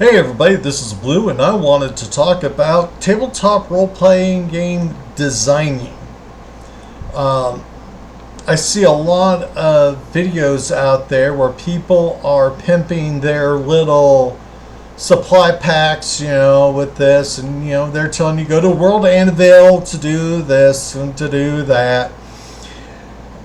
Hey everybody, this is Blue, and I wanted to talk about tabletop role-playing game designing. I see a lot of videos out there where people are pimping their little supply packs, with this, and they're telling you go to World Anvil to do this and to do that.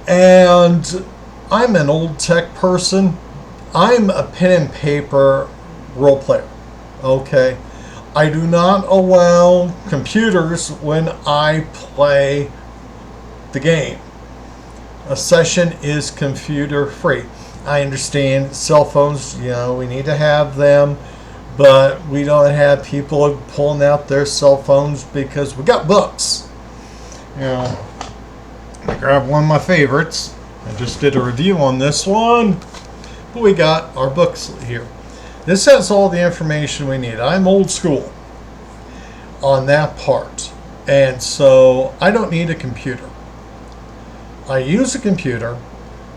And I'm an old tech person. I'm a pen and paper role player. Okay, I do not allow computers when I play the game. A session is computer free. I understand cell phones, we need to have them, but we don't have people pulling out their cell phones because we got books. I grabbed one of my favorites. I just did a review on this one, but we got our books here. This has all the information we need. I'm old school on that part. And so I don't need a computer. I use a computer,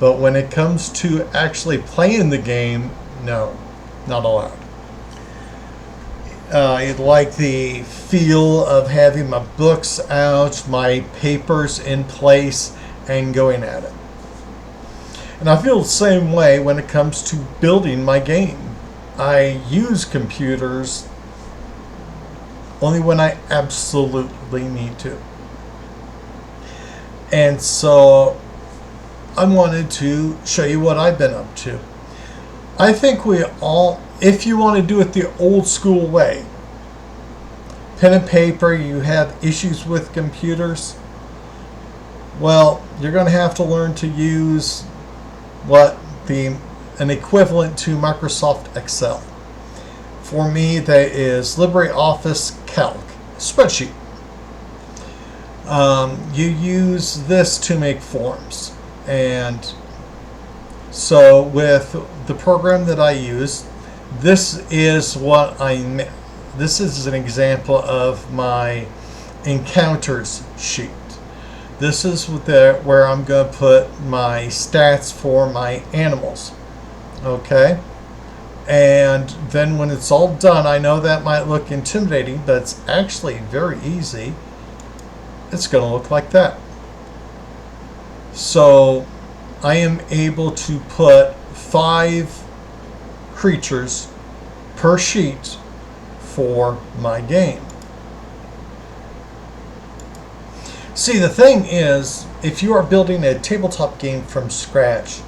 but when it comes to actually playing the game, no, not allowed. I like the feel of having my books out, my papers in place, and going at it. And I feel the same way when it comes to building my game. I use computers only when I absolutely need to. And so I wanted to show you what I've been up to. I think we all, if you want to do it the old school way, pen and paper, you have issues with computers, well, you're going to have to learn to use an equivalent to Microsoft Excel. For me, that is LibreOffice Calc, spreadsheet. You use this to make forms. And so with the program that I use, this is this is an example of my encounters sheet. This is where I'm going to put my stats for my animals. Okay, and then when it's all done, I know that might look intimidating, but it's actually very easy. It's going to look like that. So I am able to put 5 creatures per sheet for my game. See, the thing is, if you are building a tabletop game from scratch,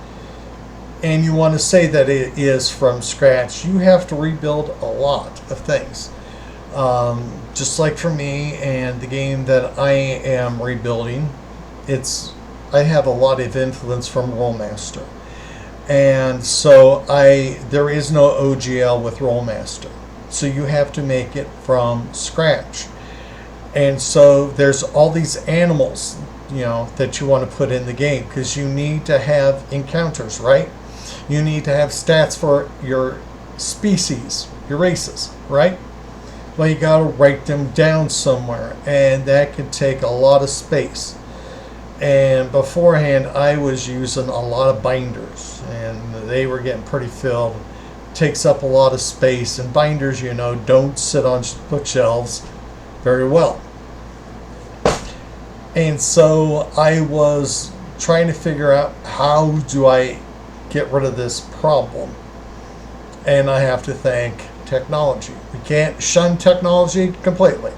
and you want to say that it is from scratch, you have to rebuild a lot of things. Just like for me and the game that I am rebuilding, I have a lot of influence from Rolemaster. And so there is no OGL with Rolemaster. So you have to make it from scratch. And so there's all these animals, that you want to put in the game because you need to have encounters, right? You need to have stats for your species, your races, right? Well, you got to write them down somewhere, and that can take a lot of space. And beforehand, I was using a lot of binders, and they were getting pretty filled. Takes up a lot of space, and binders, don't sit on bookshelves very well. And so I was trying to figure out, how do I get rid of this problem? And I have to thank technology. We can't shun technology completely.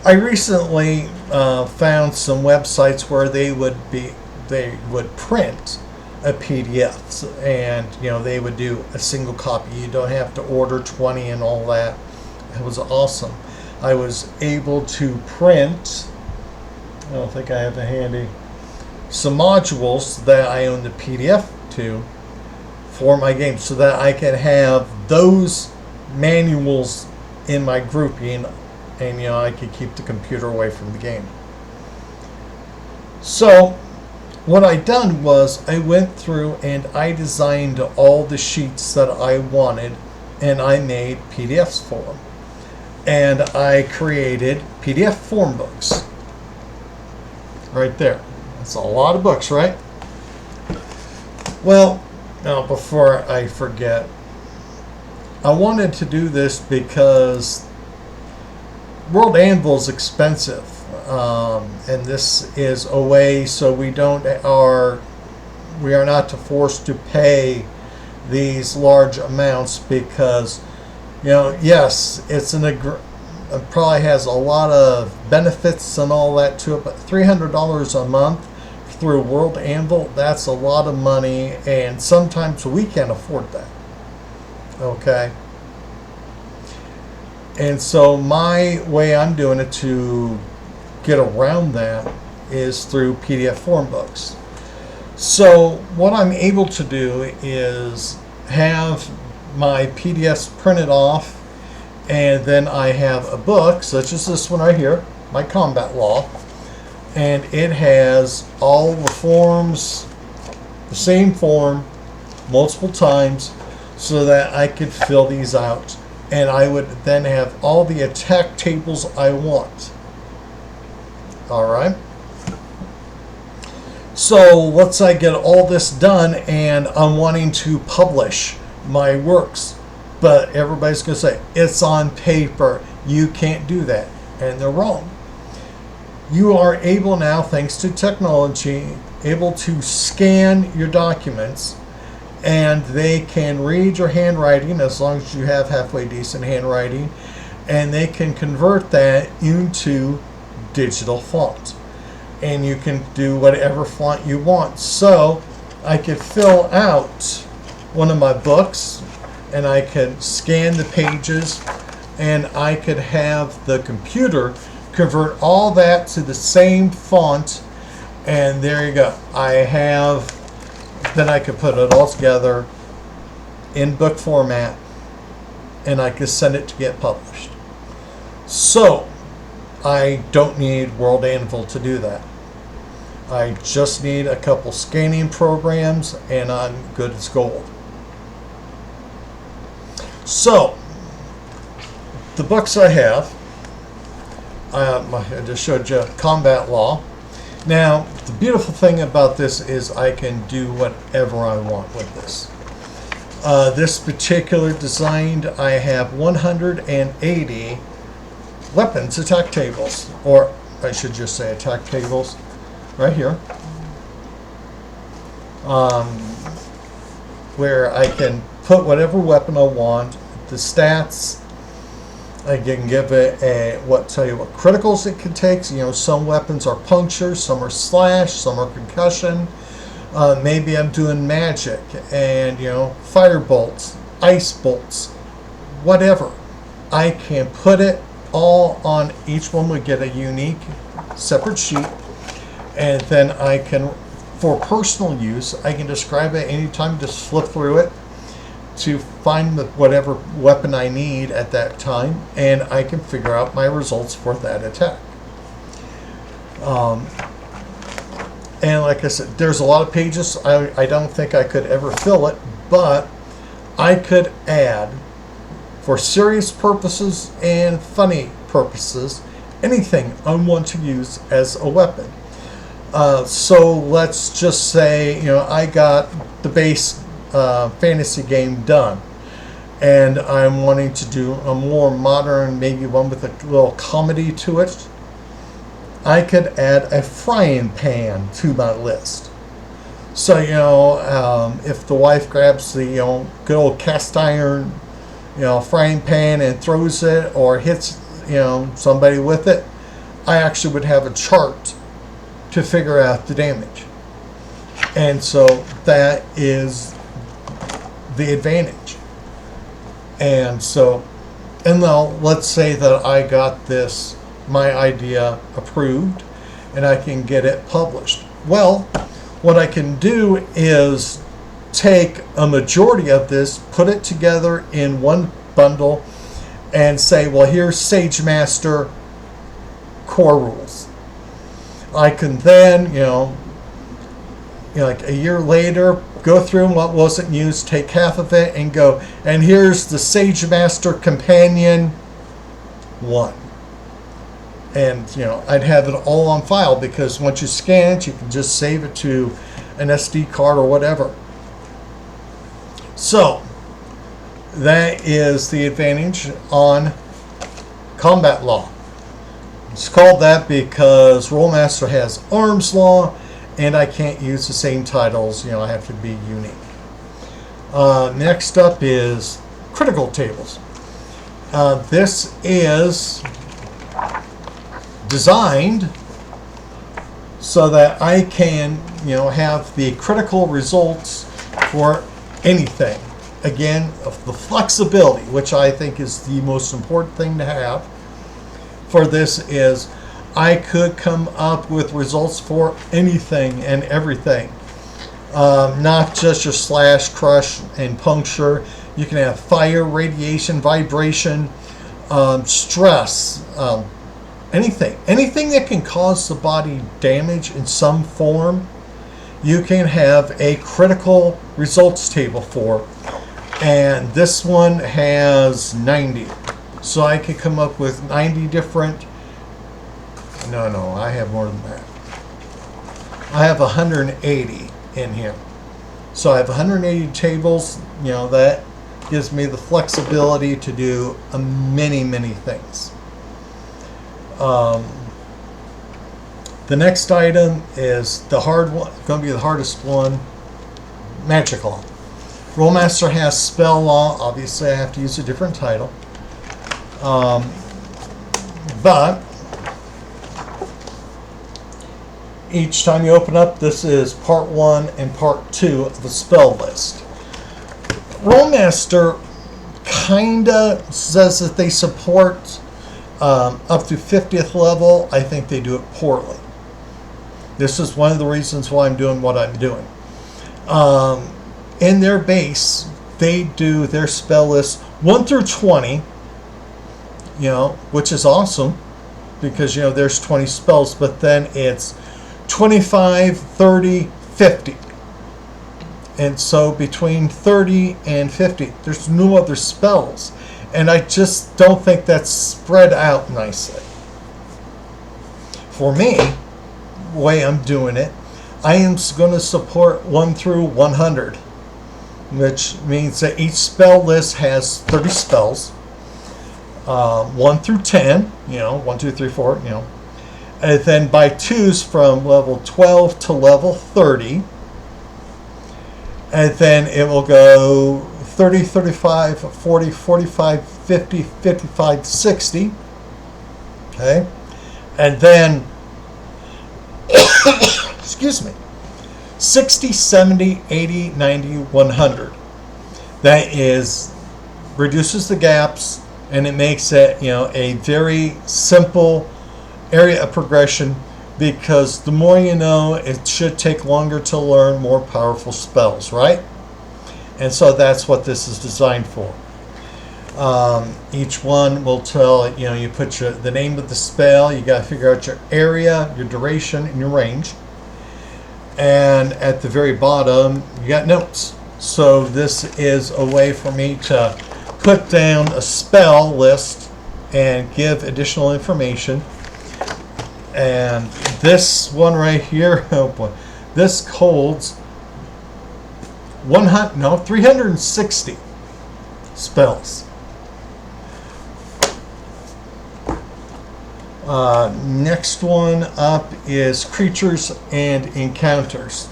I recently found some websites where they would print a PDF, and they would do a single copy. You don't have to order 20 and all that. It was awesome. I was able to print, I don't think I have it handy, some modules that I own the PDF to for my game, so that I can have those manuals in my grouping, and I could keep the computer away from the game. So what I done was I went through and I designed all the sheets that I wanted, and I made PDFs for them. And I created PDF form books. Right there. That's a lot of books, right? Well, now before I forget, I wanted to do this because World Anvil is expensive, and this is a way so we are not forced to pay these large amounts because, yes, it probably has a lot of benefits and all that to it, but $300 a month through World Anvil, that's a lot of money, and sometimes we can't afford that. Okay? And so my way I'm doing it to get around that is through PDF form books. So what I'm able to do is have my PDFs printed off, and then I have a book such as this one right here, my combat law, and it has all the forms, the same form, multiple times, so that I could fill these out, and I would then have all the attack tables I want. All right. So let's say I get all this done and I'm wanting to publish my works, but everybody's going to say, it's on paper, you can't do that. And they're wrong. You are able now, thanks to technology, able to scan your documents, and they can read your handwriting as long as you have halfway decent handwriting, and they can convert that into digital font. And you can do whatever font you want. So I could fill out one of my books, and I could scan the pages, and I could have the computer convert all that to the same font, and there you go. Then I could put it all together in book format, and I could send it to get published. So I don't need World Anvil to do that. I just need a couple scanning programs, and I'm good as gold. So the books I have, I just showed you combat law. Now the beautiful thing about this is I can do whatever I want with this. This particular design, I have 180 weapons attack tables, or I should just say attack tables, right here, where I can put whatever weapon I want, the stats. I can give it tell you what criticals it can take. Some weapons are puncture, some are slash, some are concussion. Maybe I'm doing magic and fire bolts, ice bolts, whatever. I can put it all on each one. We get a unique separate sheet, and then I can, for personal use, I can describe it anytime. Just flip through it to find whatever weapon I need at that time, and I can figure out my results for that attack. And like I said, there's a lot of pages. I don't think I could ever fill it, but I could add, for serious purposes and funny purposes, anything I want to use as a weapon. So let's just say, I got the base fantasy game done, and I'm wanting to do a more modern, maybe one with a little comedy to it. I could add a frying pan to my list. So if the wife grabs the good old cast iron frying pan and throws it, or hits somebody with it, I actually would have a chart to figure out the damage. And so that is the advantage. And now let's say that I got my idea approved, and I can get it published. Well, what I can do is take a majority of this, put it together in one bundle, and say, well, here's SageMaster core rules. I can then, like a year later, go through what wasn't used, take half of it, and go, and here's the SageMaster Companion 1. And, I'd have it all on file, because once you scan it, you can just save it to an SD card or whatever. So, That is the advantage on combat law. It's called that because Rolemaster has arms law, and I can't use the same titles. I have to be unique. Next up is critical tables. This is designed so that I can, have the critical results for anything. Again, the flexibility, which I think is the most important thing to have for this, is I could come up with results for anything and everything. Not just your slash, crush, and puncture. You can have fire, radiation, vibration, stress, anything that can cause the body damage in some form, you can have a critical results table for. And this one has 90. So I could come up with 90 different... No, I have more than that. I have 180 in here. So I have 180 tables. That gives me the flexibility to do many things. The next item is the hard one, going to be the hardest one, magic law. Rolemaster has spell law. Obviously, I have to use a different title. But each time you open up, this is part 1 and part 2 of the spell list. Rolemaster kinda says that they support up to 50th level. I think they do it poorly. This is one of the reasons why I'm doing what I'm doing. In their base, they do their spell list 1 through 20, which is awesome because, there's 20 spells, but then it's 25, 30, 50. And so between 30 and 50, there's no other spells. And I just don't think that's spread out nicely. For me, the way I'm doing it, I am going to support 1 through 100, which means that each spell list has 30 spells. 1 through 10, 1, 2, 3, 4, And then by twos from level 12 to level 30. And then it will go 30, 35, 40, 45, 50, 55, 60. Okay. And then, excuse me, 60, 70, 80, 90, 100. That reduces the gaps, and it makes it, a very simple area of progression, because the more you know, it should take longer to learn more powerful spells, right? And so that's what this is designed for. Each one will tell, you put the name of the spell, you got to figure out your area, your duration, and your range. And at the very bottom, you got notes. So this is a way for me to put down a spell list and give additional information. And this one right here, oh boy, this holds 360 spells. Next one up is creatures and encounters.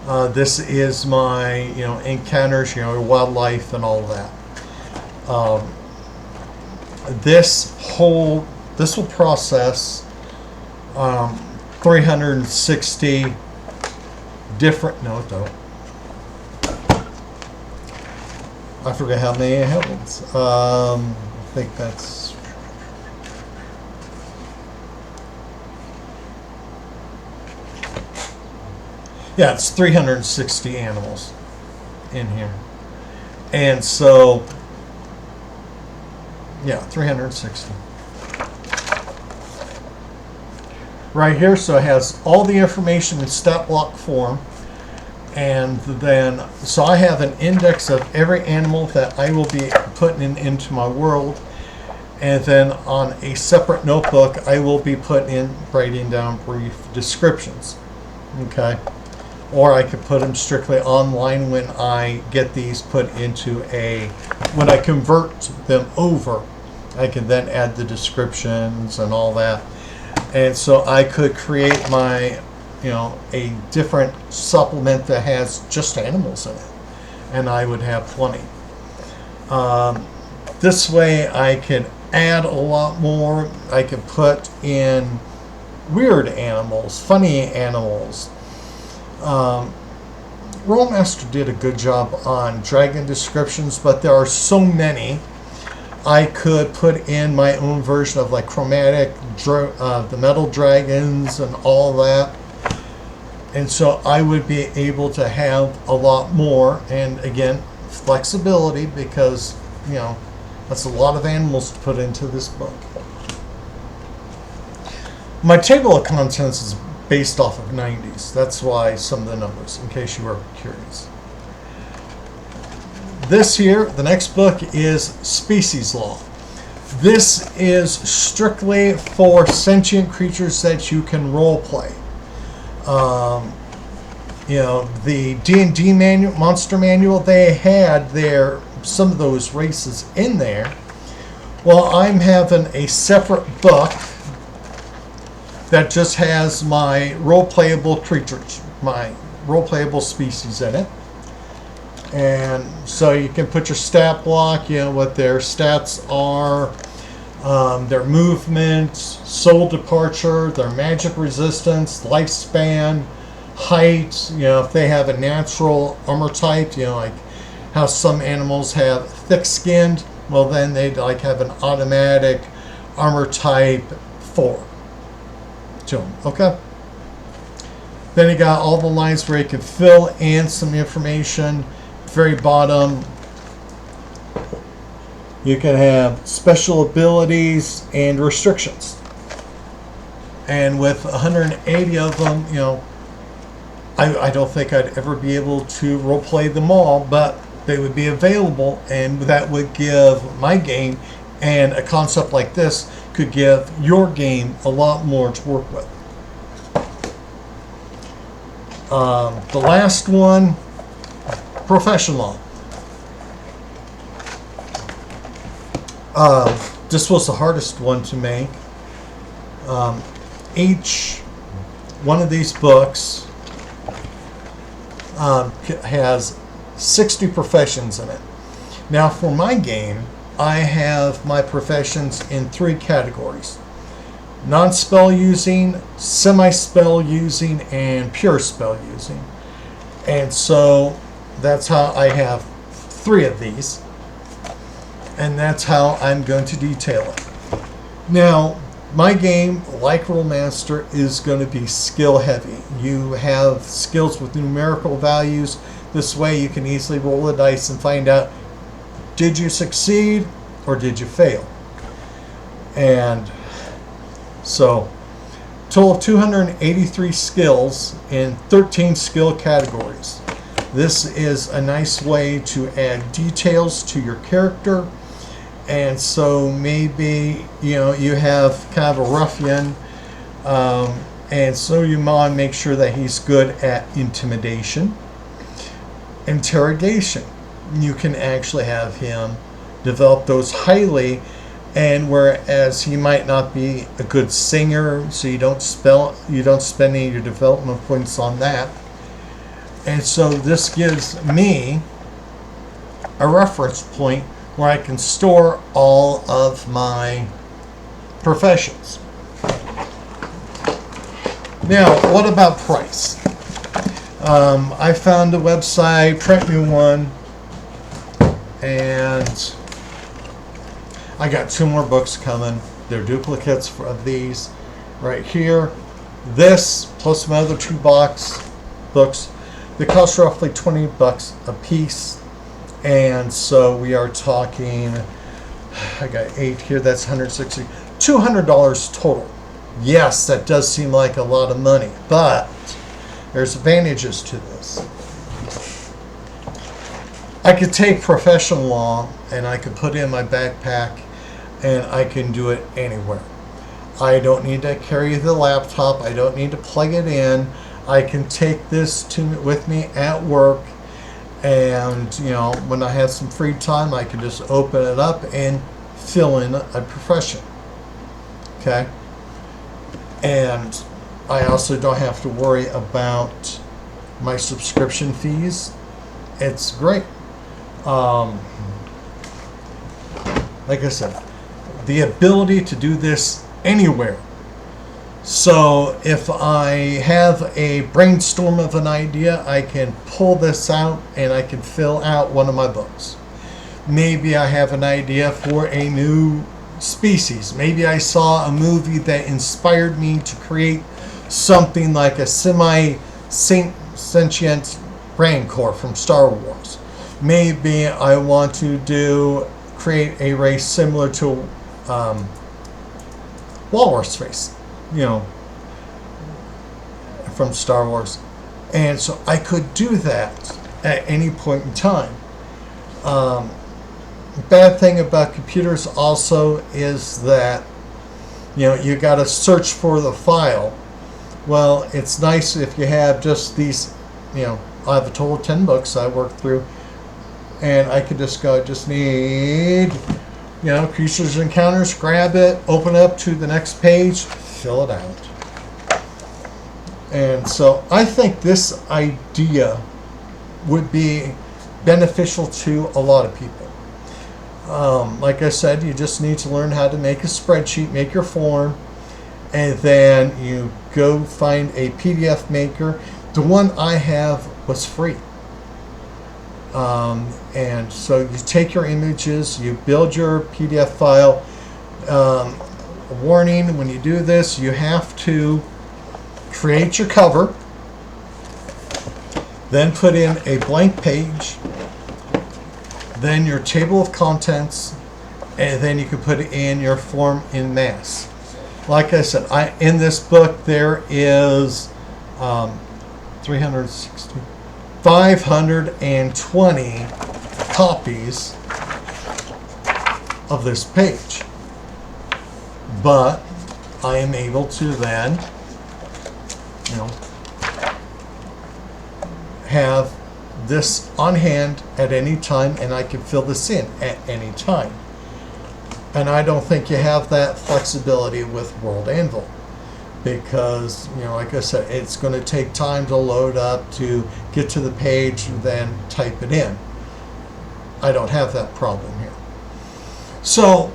This is my, encounters, wildlife and all that. This will process 360 different. No, it don't. I forget how many it happens. I think that's. Yeah, it's 360 animals in here. And so, yeah, 360. Right here, so it has all the information in stat block form. And then, so I have an index of every animal that I will be putting into my world. And then on a separate notebook, I will be writing down brief descriptions. Okay. or I could put them strictly online when I get these put into when I convert them over. I can then add the descriptions and all that. And so I could create a different supplement that has just animals in it. And I would have plenty. This way I can add a lot more. I can put in weird animals, funny animals. Rolemaster did a good job on dragon descriptions, but there are so many. I could put in my own version of like chromatic, the metal dragons and all that. And so I would be able to have a lot more. And again, flexibility, because, that's a lot of animals to put into this book. My table of contents is based off of 90s. That's why some of the numbers, in case you were curious. This here, the next book is Species Law. This is strictly for sentient creatures that you can role play. The D&D manual, monster manual, they had some of those races in there. Well, I'm having a separate book that just has my role-playable creatures, my role-playable species in it. And so you can put your stat block, what their stats are, their movement, soul departure, their magic resistance, lifespan, height, if they have a natural armor type, like how some animals have thick-skinned, well then they'd have an automatic armor type 4 to them, okay? Then you got all the lines where you can fill in some information. Very bottom, you can have special abilities and restrictions. And with 180 of them, I don't think I'd ever be able to roleplay them all, but they would be available, and that would give my game, and a concept like this could give your game a lot more to work with. The last one, profession law. This was the hardest one to make. Each one of these books has 60 professions in it. Now for my game, I have my professions in 3 categories: non-spell using, semi-spell using, and pure spell using. And so that's how I have 3 of these, and that's how I'm going to detail it. Now, my game, like Rolemaster, is going to be skill heavy. You have skills with numerical values. This way you can easily roll the dice and find out, did you succeed or did you fail? And so, total of 283 skills in 13 skill categories. This is a nice way to add details to your character. And so maybe, you have kind of a ruffian, and so you want to make sure that he's good at intimidation. Interrogation. You can actually have him develop those highly, and whereas he might not be a good singer, so you don't spend any of your development points on that. And so this gives me a reference point where I can store all of my professions. Now, what about price? I found a website, print me one, and I got 2 more books coming. They're duplicates of these right here. This plus my other 2 books, they cost roughly $20 a piece. And so we are talking, I got 8 here, that's $160, $200 total. Yes, that does seem like a lot of money, but there's advantages to this. I could take professional law and I could put it in my backpack and I can do it anywhere. I don't need to carry the laptop. I don't need to plug it in. I can take this with me at work, and when I have some free time, I can just open it up and fill in a profession. Okay, and I also don't have to worry about my subscription fees. It's great. Like I said, the ability to do this anywhere. So if I have a brainstorm of an idea, I can pull this out and I can fill out one of my books. Maybe I have an idea for a new species. Maybe I saw a movie that inspired me to create something like a sentient Rancor from Star Wars. Maybe I want to create a race similar to Walrus race, from Star Wars. And so I could do that at any point in time. Bad thing about computers also is that you got to search for the file. Well, it's nice if you have just these. I have a total of 10 books I work through, and I could just go. Just need Creatures and Encounters. Grab it, open up to the next page, fill it out. And so I think this idea would be beneficial to a lot of people. Like I said, you just need to learn how to make a spreadsheet, make your form, and then you go find a PDF maker. The one I have was free. And so you take your images, you build your PDF file. Warning, when you do this, you have to create your cover, then put in a blank page, then your table of contents, and then you can put in your form in mass. Like I said, in this book there is 520 copies of this page. But I am able to then, have this on hand at any time, and I can fill this in at any time. And I don't think you have that flexibility with World Anvil, because like I said, it's going to take time to load up, to get to the page, and then type it in. I don't have that problem here. So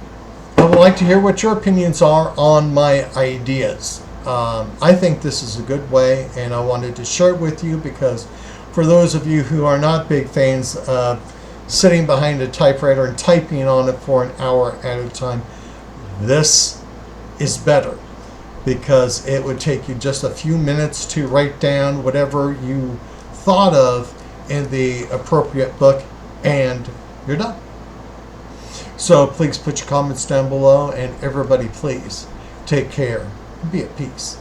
I would like to hear what your opinions are on my ideas. I think this is a good way, and I wanted to share it with you because for those of you who are not big fans of sitting behind a typewriter and typing on it for an hour at a time, this is better, because it would take you just a few minutes to write down whatever you thought of in the appropriate book, and you're done. So please put your comments down below, and everybody please take care and be at peace.